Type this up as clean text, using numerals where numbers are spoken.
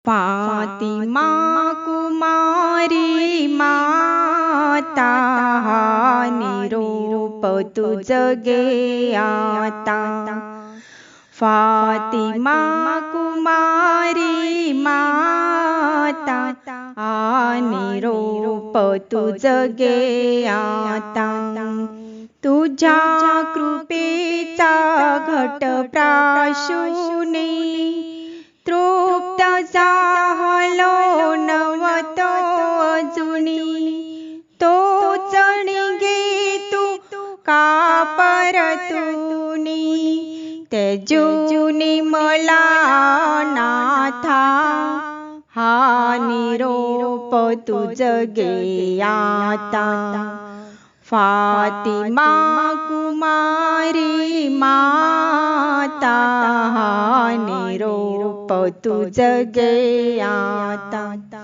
फातिमा कुमारी माता निरोप तुझ गे आता। फातिमा कुमारी माता निरोप तुझ गे आता। तुझ्या कृपेचा घट प्राशुनी तृप्त झालो नवतो अजुनी। तोच निघे तू का परतुनी तेजुनी मला नाथा हा निरोप तुझ गे आता। फातिमा कुमारी माता निरोप तुझ गे आता।